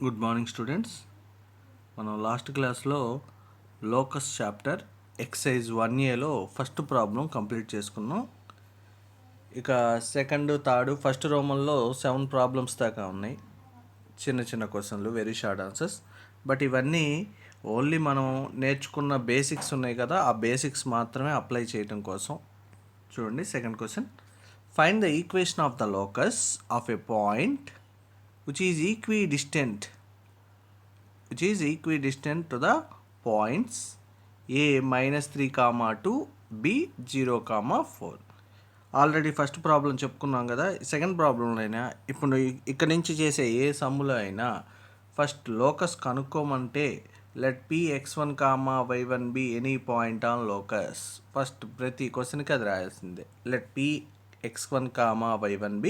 Good morning students. మనం last క్లాస్లో locus chapter exercise 1Aలో ఫస్ట్ ప్రాబ్లం కంప్లీట్ చేసుకున్నాం. ఇక సెకండ్, థర్డ్, ఫస్ట్ రోమన్లో 7 ప్రాబ్లమ్స్ దాకా ఉన్నాయి. చిన్న చిన్న క్వశ్చన్లు, వెరీ షార్ట్ ఆన్సర్స్. బట్ ఇవన్నీ ఓన్లీ మనం నేర్చుకున్న బేసిక్స్ ఉన్నాయి కదా, ఆ బేసిక్స్ మాత్రమే అప్లై చేయడం కోసం. చూడండి second question. Find the equation of the locus of a point which is equidistant to the points a -3, 2, b 0, 4. Already first problem చెప్పుకున్నాం కదా. సెకండ్ ప్రాబ్లంలో అయినా ఇప్పుడు ఇక్కడ నుంచి చేసే ఏ సమ్ములో అయినా ఫస్ట్ లోకస్ కనుక్కోమంటే let p x1, y1 b any point on locus. First ప్రతి క్వశ్చన్కి అది రాయాల్సిందే. Let p x1, y1 b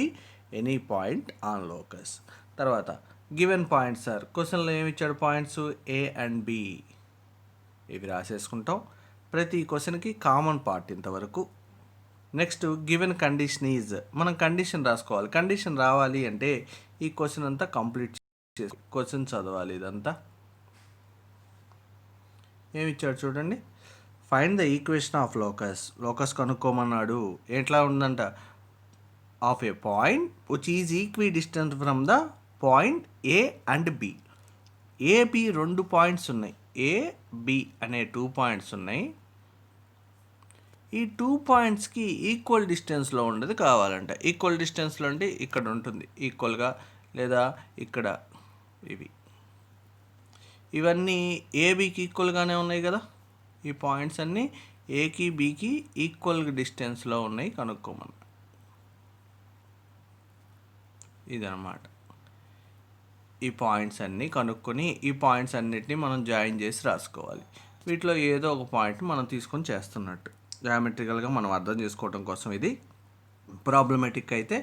any point on locus. తర్వాత గివెన్ పాయింట్స్ సార్, క్వశ్చన్లో ఏమి ఇచ్చాడు? పాయింట్స్ ఏ అండ్ బి, ఇవి రాసేసుకుంటాం. ప్రతి క్వశ్చన్కి కామన్ పార్ట్ ఇంతవరకు. నెక్స్ట్ గివెన్ కండిషన్ ఈజ్, మనం కండిషన్ రాసుకోవాలి. కండిషన్ రావాలి అంటే ఈ క్వశ్చన్ అంతా కంప్లీట్ చేసి క్వశ్చన్ చదవాలి. ఇదంతా ఏమి ఇచ్చాడు చూడండి. Find the equation of locus. Locus కనుక్కోమన్నాడు. ఎట్లా ఉందంట? Of a point which is equidistant from the point A and B. AB 2 points ఉన్నాయి. ఏ బి అనే 2 పాయింట్స్ ఉన్నాయి. ఈ 2 పాయింట్స్కి ఈక్వల్ డిస్టెన్స్లో ఉండేది కావాలంట. ఈక్వల్ డిస్టెన్స్లో అంటే ఇక్కడ ఉంటుంది ఈక్వల్గా, లేదా ఇక్కడ ఇవన్నీ ఏబికి ఈక్వల్గానే ఉన్నాయి కదా. ఈ పాయింట్స్ అన్నీ ఏకి బికి ఈక్వల్ డిస్టెన్స్లో ఉన్నాయి కనుక్కోమని. ఇదన్నమాట. ఈ పాయింట్స్ అన్నీ కనుక్కొని ఈ పాయింట్స్ అన్నిటిని మనం జాయిన్ చేసి రాసుకోవాలి. వీటిలో ఏదో ఒక పాయింట్ మనం తీసుకొని చేస్తున్నట్టు జామెట్రికల్గా మనం అర్థం చేసుకోవడం కోసం ఇది. ప్రాబ్లమేటిక్ అయితే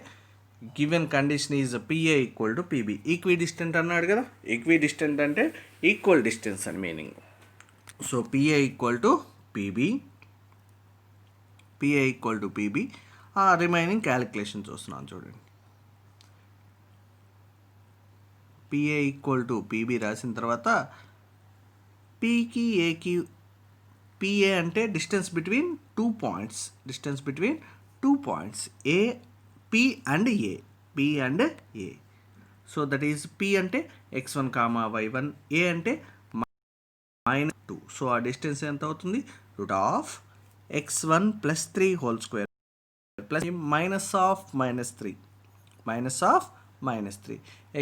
given condition is PA equal to PB. Equidistant అన్నాడు కదా. ఈక్విడిస్టెంట్ అంటే ఈక్వల్ డిస్టెన్స్ అని meaning. So PA equal to PB, PA equal to PB. ఆ రిమైనింగ్ క్యాలిక్యులేషన్ చూస్తున్నాను చూడండి. పిఏ ఈక్వల్ టు పీబీ రాసిన తర్వాత పీకి ఏకి, పిఏ అంటే distance between 2 points, distance between 2 points A, P and A, P and A. So that is P అంటే x1, y1, ఏ అంటే -2. సో ఆ డిస్టెన్స్ ఎంత అవుతుంది? √(x1 + 3) whole square plus -3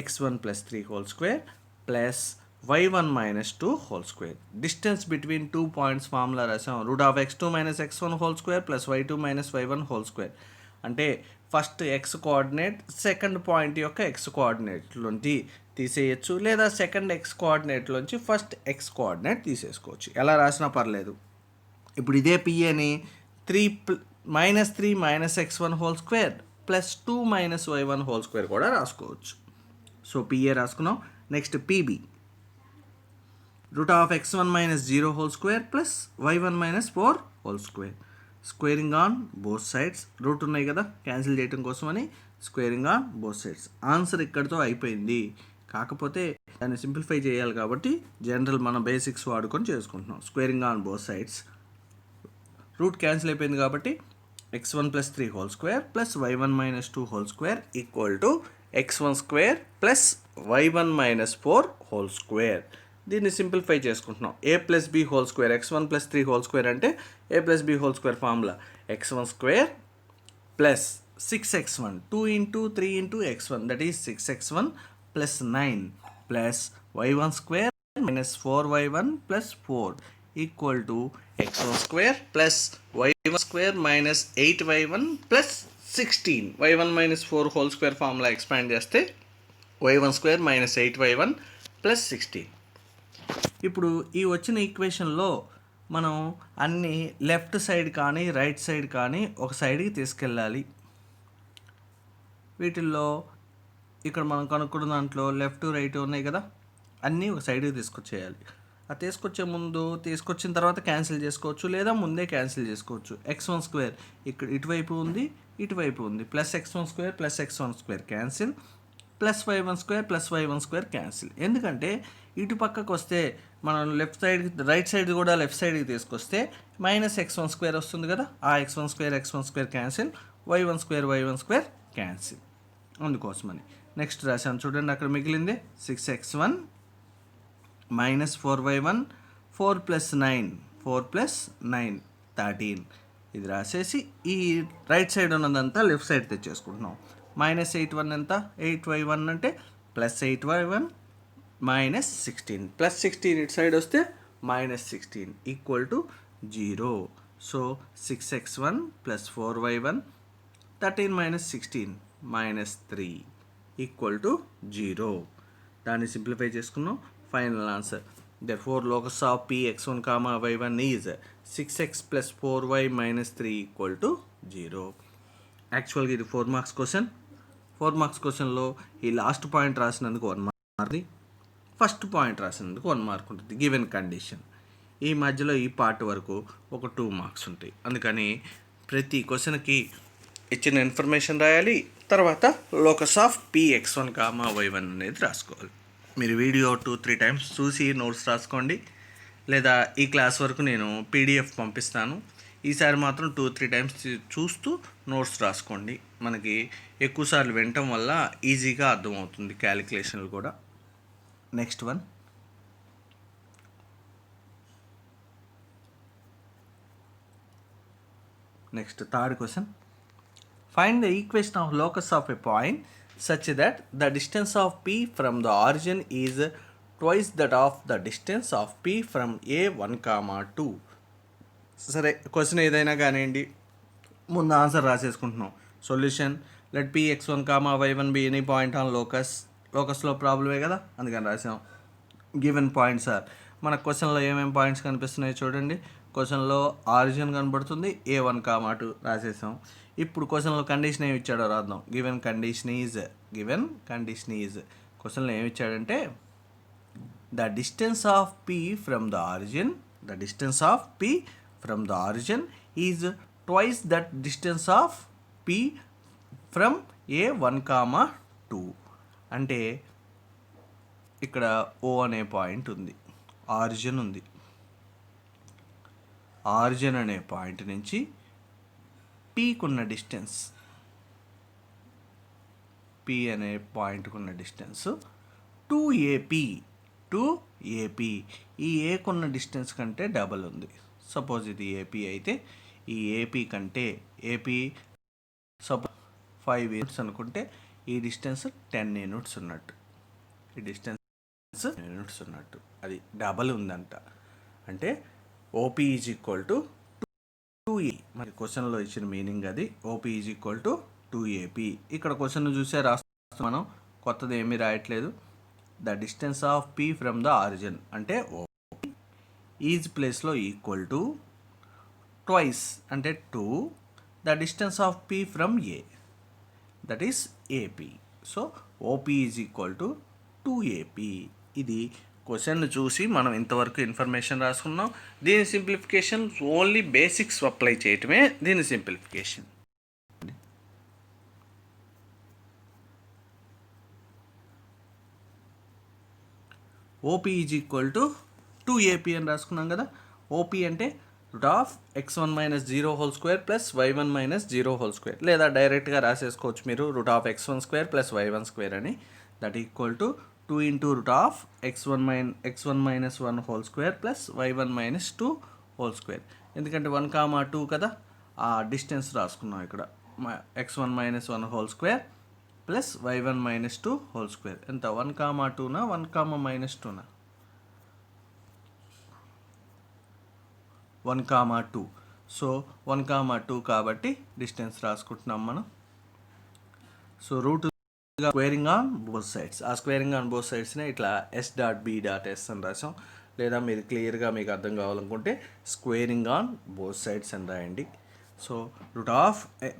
x1 + 3 whole square plus y1 - 2 whole square. Distance between 2 points formula రాసాం. √(x2 - x1) whole square plus y2 - y1 whole square. అంటే first x coordinate second point యొక్క x కోఆర్డినేట్లోంచి తీసేయచ్చు, లేదా second x కోఆర్డినేట్లోంచి first x coordinate తీసేసుకోవచ్చు. ఎలా రాసినా పర్లేదు. ఇప్పుడు ఇదే పిఏని -3 - x1 whole square plus 2 - y1 whole square కూడా రాసుకోవచ్చు. సో పిఏ రాసుకున్నాం. Next PB √(x1 - 0) whole square plus y1 - 4 whole square. Squaring on both sides. Root ఉన్నాయి కదా, క్యాన్సిల్ చేయడం కోసం అని squaring on both sides. Answer ఇక్కడితో అయిపోయింది. కాకపోతే దాన్ని సింప్లిఫై చేయాలి కాబట్టి జనరల్ మన బేసిక్స్ వాడుకొని చేసుకుంటున్నాం. Squaring on both sides, root cancel అయిపోయింది కాబట్టి x1 + 3 whole square plus y1 - 2 whole square equal to x1 square plus y1 - 4 whole square. దీన్ని సింప్లిఫై చేసుకుంటున్నాం. a + b whole square, x1 + 3 whole square అంటే a + b whole square formula x1 square plus 6x1 2 × 3 × x1 that is 6x1 plus 9 plus y1 square -4y1 plus 4 equal to x1 square plus y1 square -8y1 plus 16. y1 - 4 whole square formula expand చేస్తే y1 square -8y1 plus 16. ఇప్పుడు ఈ వచ్చిన ఈక్వేషన్లో మనం అన్ని left side కానీ right side కానీ ఒక సైడ్కి తీసుకెళ్ళాలి. వీటిల్లో ఇక్కడ మనం కనుక్కున్న దాంట్లో లెఫ్ట్ రైట్ ఉన్నాయి కదా, అన్నీ ఒక సైడ్కి తీసుకొచ్చేయాలి. అది తీసుకొచ్చిన తర్వాత క్యాన్సిల్ చేసుకోవచ్చు, లేదా ముందే క్యాన్సిల్ చేసుకోవచ్చు. x1 స్క్వేర్ ఇక్కడ ఇటువైపు ఉంది, ఇటువైపు ఉంది. Plus x1 square plus x1 square cancel, plus y1 square cancel. ఎందుకంటే ఇటు పక్కకు వస్తే మనం లెఫ్ట్ సైడ్ రైట్ సైడ్ కూడా లెఫ్ట్ సైడ్కి తీసుకొస్తే -x1 స్క్వేర్ వస్తుంది కదా, ఆ x1 square cancel, y1 square cancel, అందుకోసమని. నెక్స్ట్ రాశాను చూడండి, అక్కడ మిగిలింది 6x1 -4y1 4 + 9 13. ఇది రాసేసి ఈ రైట్ సైడ్ ఉన్నదంతా లెఫ్ట్ సైడ్ తెచ్చేసుకుంటున్నాం. -8y1 ఎంత, 8y1 అంటే +8y1 -16, +16 ఇటు సైడ్ వస్తే -16 = 0. So 6x1 + 4y1 13 - 16 -3 = 0. దాన్ని సింప్లిఫై చేసుకున్నాం. Final answer. Therefore, locus of P x1, y1 is 6x + 4y - 3 = 0. యాక్చువల్గా ఇది 4 మార్క్స్ క్వశ్చన్. 4 మార్క్స్ క్వశ్చన్లో ఈ లాస్ట్ పాయింట్ రాసినందుకు 1 మార్క్, ఫస్ట్ పాయింట్ రాసినందుకు 1 మార్క్ ఉంటుంది గివెన్ కండిషన్. ఈ మధ్యలో ఈ పార్ట్ వరకు ఒక 2 మార్క్స్ ఉంటాయి. అందుకని ప్రతి క్వశ్చన్కి ఇచ్చిన ఇన్ఫర్మేషన్ రాయాలి, తర్వాత locus of P x1, y1 అనేది రాసుకోవాలి. మీరు వీడియో 2-3 టైమ్స్ చూసి నోట్స్ రాసుకోండి, లేదా ఈ క్లాస్ వరకు నేను PDF పంపిస్తాను. ఈసారి మాత్రం 2-3 టైమ్స్ చూస్తూ నోట్స్ రాసుకోండి. మనకి ఎక్కువసార్లు వినటం వల్ల ఈజీగా అర్థమవుతుంది క్యాలిక్యులేషన్లు కూడా. Next one, next third question. Find the equation of locus of a point such that the distance of P from the origin is twice that of the distance of P from A1, 2. సరే, question ఏదైనా కానివ్వండి, ముందు answer రాసేసుకుంటున్నాం. Solution, let P x1, y1 be any point on లోకస్లో ప్రాబ్లమే కదా, అందుకని రాసాం. గివెన్ పాయింట్స్ ఆర్, మన క్వశ్చన్లో ఏమేమి పాయింట్స్ కనిపిస్తున్నాయో చూడండి. క్వశ్చన్లో ఆరిజిన్ కనబడుతుంది, A1, 2 రాసేసాం. ఇప్పుడు క్వశ్చన్లో కండిషన్ ఏమి ఇచ్చాడో రాద్దాం. గివెన్ కండిషన్ ఈజ్ క్వశ్చన్లో ఏమి ఇచ్చాడంటే the distance of P from the origin is twice that distance of P from A1, 2. అంటే ఇక్కడ O అనే పాయింట్ ఉంది, ఆరిజిన్ ఉంది. ఆరిజిన్ అనే పాయింట్ నుంచి పీకున్న డిస్టెన్స్, P అనే పాయింట్కున్న డిస్టెన్స్ 2AP. ఈ ఏకున్న డిస్టెన్స్ కంటే డబల్ ఉంది. సపోజ్ ఇది AP అయితే ఈ AP కంటే సపోజ్ 5 యూనిట్స్ అనుకుంటే ఈ డిస్టెన్స్ 10 యూనిట్స్ ఉన్నట్టు, ఈ డిస్టెన్స్ 10 యూనిట్స్ ఉన్నట్టు, అది డబల్ ఉందంట. అంటే OP = 2A. మరి క్వశ్చన్లో ఇచ్చిన మీనింగ్ అది. OP = 2AP. ఇక్కడ క్వశ్చన్ చూసే రాస్తాం మనం, కొత్తది ఏమీ రాయట్లేదు. The distance of P from the origin అంటే OP ఈజ్ ప్లేస్లో ఈక్వల్ టు ట్వైస్ అంటే 2 the distance of P from A, that is AP. So OP = 2AP. ఇది క్వశ్చన్ చూసి మనం ఇంతవరకు ఇన్ఫర్మేషన్ రాసుకున్నాం. దీని సింప్లిఫికేషన్ ఓన్లీ బేసిక్స్ అప్లై చేయటమే దీని సింప్లిఫికేషన్. OP = 2AP అని రాసుకున్నాం కదా. OP అంటే x1 - 0 whole square + y1 - 0 whole square, లేదా డైరెక్ట్గా రాసేసుకోవచ్చు మీరు x1 square + y1 square అని. That equal to 2 × x1 - 1 whole square + y1 - 2 whole square. ఎందుకంటే 1, 2 కదా, ఆ డిస్టెన్స్ రాసుకున్నాం ఇక్కడ. x1 - 1 whole square + y1 - 2 whole square ఎంత, 1, 2నా 1, - 2నా? 1, 2. సో 1, 2 కాబట్టి డిస్టెన్స్ రాసుకుంటున్నాం మనం. So root squaring on both sides, ఆ స్క్వేరింగ్ ఆన్ బోత్ సైడ్స్నే ఇట్లా S.B.S అని రాసాం. లేదా మీరు క్లియర్గా మీకు అర్థం కావాలనుకుంటే స్క్వేరింగ్ ఆన్ బోత్ సైడ్స్ అని రాయండి. సో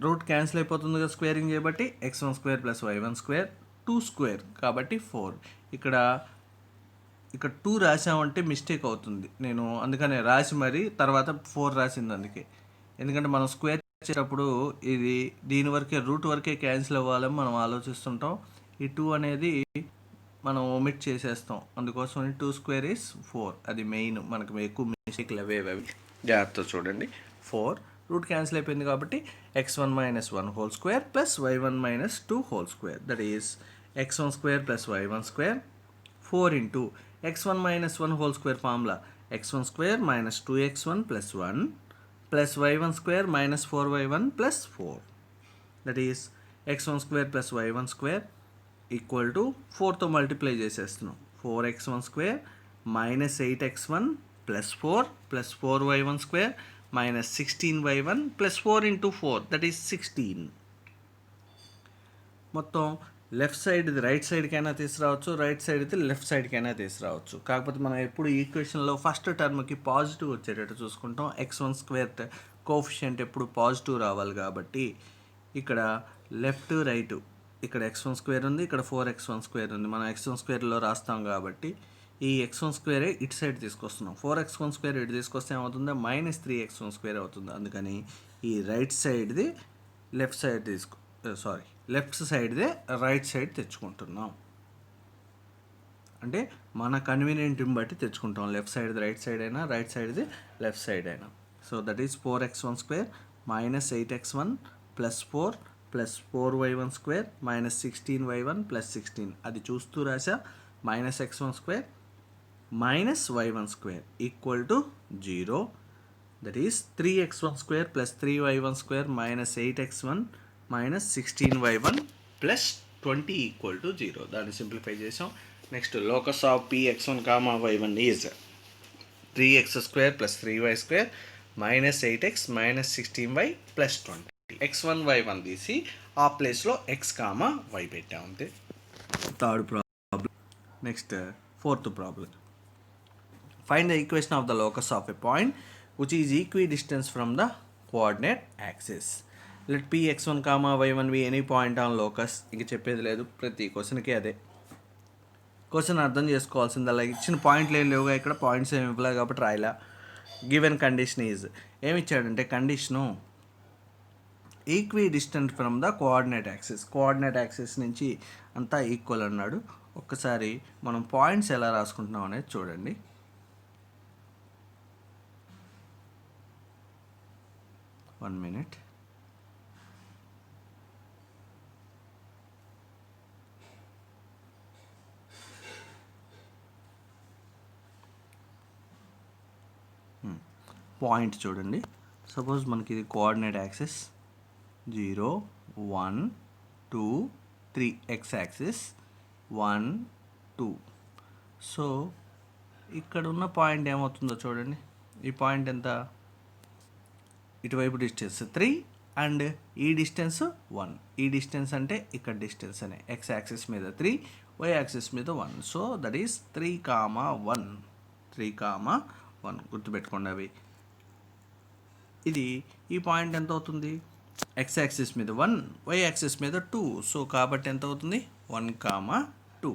రూట్ క్యాన్సిల్ అయిపోతుంది కదా స్క్వేరింగ్ చేయబట్టి, x1 square + y1 square 2 square కాబట్టి 4. ఇక్కడ 2 రాసామంటే మిస్టేక్ అవుతుంది, నేను అందుకనే రాసి మరి తర్వాత 4 రాసింది అందుకే. ఎందుకంటే మనం స్క్వేర్ చేసేటప్పుడు ఇది దీని వరకే రూట్ వరకే క్యాన్సిల్ అవ్వాలని మనం ఆలోచిస్తుంటాం. ఈ 2 అనేది మనం ఒమిట్ చేసేస్తాం, అందుకోసం 2 స్క్వేర్ ఈస్ 4. అది మెయిన్, మనకు ఎక్కువ మిస్టేక్లు అవి జాగ్రత్త చూడండి. 4 రూట్ క్యాన్సిల్ అయిపోయింది కాబట్టి x1 minus 1 whole square plus y1 minus 2 whole square, that is x1 square plus y1 square 4 into x1 minus 1 whole square formula x1 square minus 2x1 plus 1 plus y1 square minus 4y1 plus 4, that is x1 square plus y1 square equal to 4తో multiply చేసేస్తున్నాం. 4x1 square minus 8x1 plus 4 plus 4y1 square minus 16y1 plus 4 into 4, that is 16. మొత్తం left side ఇది right సైడ్కైనా తీసుకురావచ్చు, right side అయితే left సైడ్కైనా తీసుకురావచ్చు. కాకపోతే మనం ఎప్పుడు ఈక్వేషన్లో ఫస్ట్ టర్మ్కి పాజిటివ్ వచ్చేటట్టు చూసుకుంటాం. x1 స్క్వేర్ కోఎఫిషియంట్ ఎప్పుడు పాజిటివ్ రావాలి కాబట్టి ఇక్కడ లెఫ్ట్ రైట్, ఇక్కడ x1 స్క్వేర్ ఉంది, ఇక్కడ 4x1 స్క్వేర్ ఉంది. మనం x1 స్క్వేర్లో రాస్తాం కాబట్టి ఈ x1 స్క్వేరే ఇటు సైడ్ తీసుకొస్తున్నాం. 4x1 స్క్వేర్ ఇటు తీసుకొస్తే ఏమవుతుందో మైనస్ 3x1 స్క్వేర్ అవుతుంది. అందుకని ఈ రైట్ సైడ్ది లెఫ్ట్ సైడ్ లెఫ్ట్ సైడ్దే రైట్ సైడ్ తెచ్చుకుంటున్నాం. అంటే మన కన్వీనియంట్ని బట్టి తెచ్చుకుంటాం. లెఫ్ట్ సైడ్ది రైట్ సైడ్ అయినా, రైట్ సైడ్ది లెఫ్ట్ సైడ్ అయినా. So that is 4x1 square minus 8x1 plus 4 plus 4y1 square minus 16y1 plus 16, అది చూస్తూ రాసా. Minus x1 square minus y1 square equal to 0, that is 3x1 square plus 3y1 square minus 8x1 minus 16y1 plus 20 equal to 0. దాన్ని simplify చేసాం. Next locus of px1 comma y1 is 3x square plus 3y square minus 8x minus 16y plus 20. x1 y1 తీసి ఆ ప్లేస్లో x comma y పెట్టాం అంతే. Third problem. Next fourth problem. Find the equation of the locus of a point which is equidistance from the coordinate axis. Let px1 comma y1 be any point on locus. ఇంక చెప్పేది లేదు, ప్రతి క్వశ్చన్కి అదే. Question అర్థం చేసుకోవాల్సింది. అలా ఇచ్చిన పాయింట్లు ఏం లేవుగా, ఇక్కడ పాయింట్స్ ఏమి ఇవ్వలేదు కాబట్టి రాయలా. గివెన్ కండిషన్ ఈజ్, ఏమి ఇచ్చాడంటే condition equi distant from the coordinate axis. Coordinate axis నుంచి అంతా ఈక్వల్ అన్నాడు. ఒక్కసారి మనం పాయింట్స్ ఎలా రాసుకుంటున్నాం అనేది చూడండి. One minute. పాయింట్ చూడండి. సపోజ్ మనకి ఇది coordinate axis 0 1 2 3, X axis 1 2. So ఇక్కడ ఉన్న పాయింట్ ఏమవుతుందో చూడండి. ఈ పాయింట్ ఎంత, ఇటువైపు డిస్టెన్స్ 3 అండ్ ఈ డిస్టెన్స్ 1. ఈ డిస్టెన్స్ అంటే ఇక్కడ డిస్టెన్స్ అనే ఎక్స్ యాక్సిస్ మీద 3, వై యాక్సిస్ మీద 1. So that is 3,1. 3,1 గుర్తుపెట్టుకోండి అవి. ఇది ఈ పాయింట్ ఎంత అవుతుంది, ఎక్స్ యాక్సిస్ మీద 1, వై యాక్సిస్ మీద 2. సో కాబట్టి ఎంత అవుతుంది 1,2.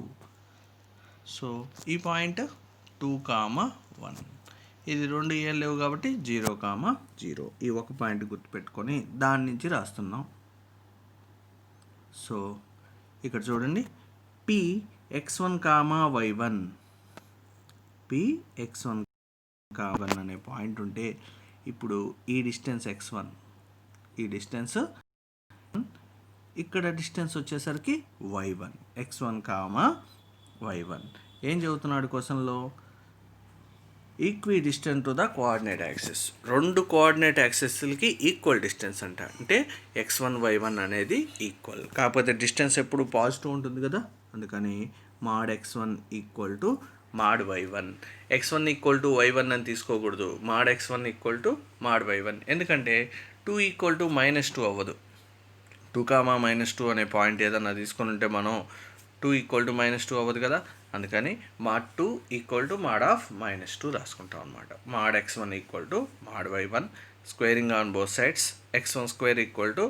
సో ఈ పాయింట్ 2,1. ఇది రెండు ఏం లేవు కాబట్టి 0,0. ఈ ఒక పాయింట్ గుర్తుపెట్టుకొని దాని నుంచి రాస్తున్నాం. సో ఇక్కడ చూడండి, px1 comma y1, px1 comma అనే పాయింట్ ఉంటే ఇప్పుడు ఈ డిస్టెన్స్ x1, ఈ డిస్టెన్స్, ఇక్కడ డిస్టెన్స్ వచ్చేసరికి y1, x1 కామా y1. ఏం చెబుతున్నాడు క్వశ్చన్లో, equi distance to the coordinate axis. రెండు కోఆర్డినేట్ యాక్సిస్లకి ఈక్వల్ డిస్టెన్స్ అంట. అంటే x1 y1 అనేది ఈక్వల్. కాకపోతే డిస్టెన్స్ ఎప్పుడు పాజిటివ్ ఉంటుంది కదా, అందుకని mod x1 equal to mod y1. x1 equal to y1 అని తీసుకోకూడదు, mod x1 equal to mod y1. ఎందుకంటే 2 ఈక్వల్ టు -2 అవ్వదు. 2,-2 అనే పాయింట్ ఏదన్నా తీసుకొని ఉంటే మనం 2 ఈక్వల్ టు -2 అవ్వదు కదా, అందుకని mod 2 equal to mod of -2 రాసుకుంటాం అనమాట. Mod x1 equal to mod y1, squaring on both sides. x1 square equal to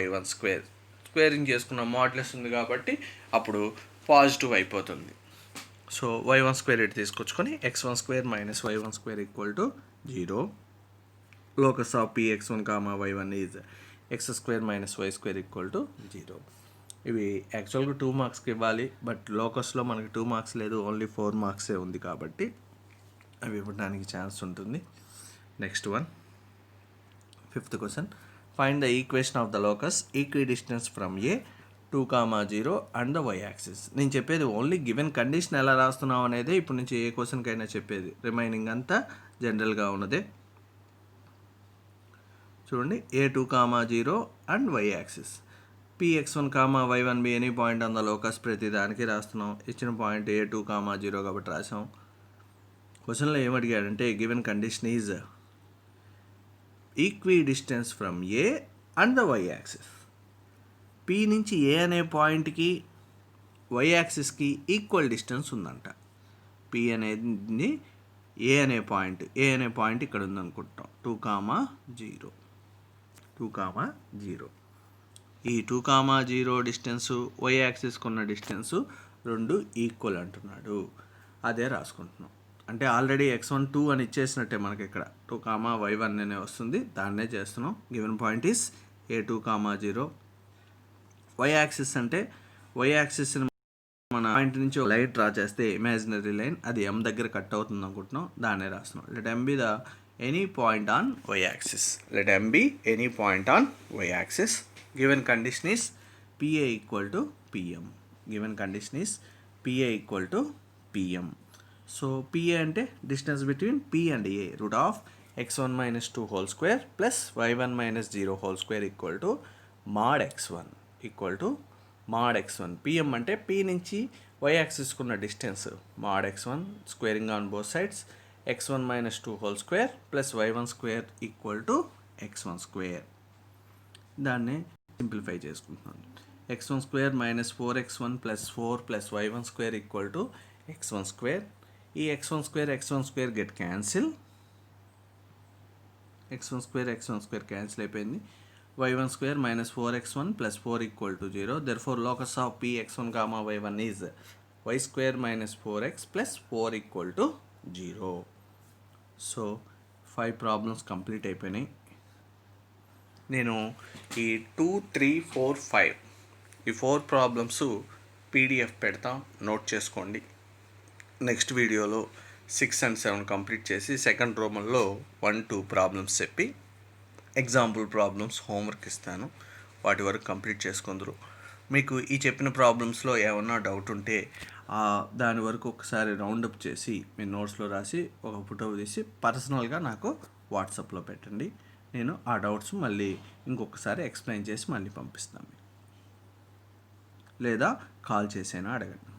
y1 square. Squaring చేసుకున్న మాడ్యులస్ ఉంది కాబట్టి అప్పుడు పాజిటివ్ అయిపోతుంది. సో y1 స్క్వేర్ ఇటు తీసుకొచ్చుకొని x1 square minus y1 square equal to 0. Locus of px1 comma y1 is x square minus y square equal to 0. ఇవి యాక్చువల్గా 2 మార్క్స్కి ఇవ్వాలి, బట్ లోకస్లో మనకి 2 మార్క్స్ లేదు, ఓన్లీ 4 మార్క్సే ఉంది కాబట్టి అవి ఇవ్వడానికి ఛాన్స్ ఉంటుంది. Next one, 5th question. Find the equation of the locus equi distance from A 2, 0 and the why axis. నేను చెప్పేది ఓన్లీ గివెన్ కండిషన్ ఎలా రాస్తున్నాం అనేది ఇప్పుడు నుంచి ఏ క్వశ్చన్కైనా చెప్పేది, రిమైనింగ్ అంతా జనరల్గా ఉన్నదే. చూడండి, A2, 0 and Y axis. Px1, y1 be any point on the locus, ప్రతి దానికి రాస్తున్నాం. ఇచ్చిన పాయింట్ A2, 0 కాబట్టి రాసాం. క్వశ్చన్లో ఏమడిగాడంటే given condition is equi distance from A and the why axis. P నుంచి ఏ అనే పాయింట్కి వై యాక్సిస్కి ఈక్వల్ డిస్టెన్స్ ఉందంట. పి అనేది ఏ అనే పాయింట్ ఇక్కడ ఉందనుకుంటాం. 2, 0. 2, 0. ఈ 2, 0 డిస్టెన్సు వై యాక్సిస్కి ఉన్న డిస్టెన్సు రెండు ఈక్వల్ అంటున్నాడు. అదే రాసుకుంటున్నాం. అంటే ఆల్రెడీ x1 2 అని ఇచ్చేసినట్టే మనకి ఇక్కడ 2, y1 అనే వస్తుంది, దాన్నే చేస్తున్నాం. Given point is A2, 0. Y axis అంటే వై యాక్సిస్ మన పాయింట్ నుంచి ఒక లైన్ డ్రా చేస్తే ఇమాజినరీ లైన్, అది m దగ్గర కట్ అవుతుంది అనుకుంటున్నాం, దాన్నే రాస్తున్నాం. Let m be the any point on y axis. Let m be any point on y axis. Given condition is PA equal to PM. Given condition is PA equal to PM. So PA అంటే distance between P and A, root of x1 minus 2 whole square plus y1 minus 0 whole square equal to mod x1 equal to mod x1. PM అంటే P నుంచి y యాక్సిస్కి ఉన్న distance, mod x1 squaring on both sides, x1 minus 2 whole square plus y1 square equal to x1 square. దాన్ని simplify చేసుకుంటున్నాను. x1 square minus 4x1 plus 4 plus y1 square equal to x1 square. ఈ x1 square get cancel. x1 square cancel అయిపోయింది. y1 square minus 4x1 plus 4 equal to 0. therefore locus of P x1, y1 is y square minus 4x plus 4 equal to 0. So 5 problems complete అయిపోయినాయి. నేను ఈ 2, 3, 4, 5 ఈ 4 problems PDF పెడతాం, note చేసుకోండి. Next వీడియోలో 6 and 7 complete చేసి second రోమన్లో 1, 2 problems చెప్పి example problems homework ఇస్తాను, వాటి వరకు కంప్లీట్ చేసుకుందరు. మీకు ఈ చెప్పిన ప్రాబ్లమ్స్లో ఏమన్నా డౌట్ ఉంటే దాని వరకు ఒకసారి రౌండప్ చేసి మీ నోట్స్లో రాసి ఒక ఫోటో తీసి పర్సనల్గా నాకు వాట్సాప్లో పెట్టండి. నేను ఆ డౌట్స్ మళ్ళీ ఇంకొకసారి ఎక్స్ప్లెయిన్ చేసి మళ్ళీ పంపిస్తాను, లేదా కాల్ చేసైనా అడగండి.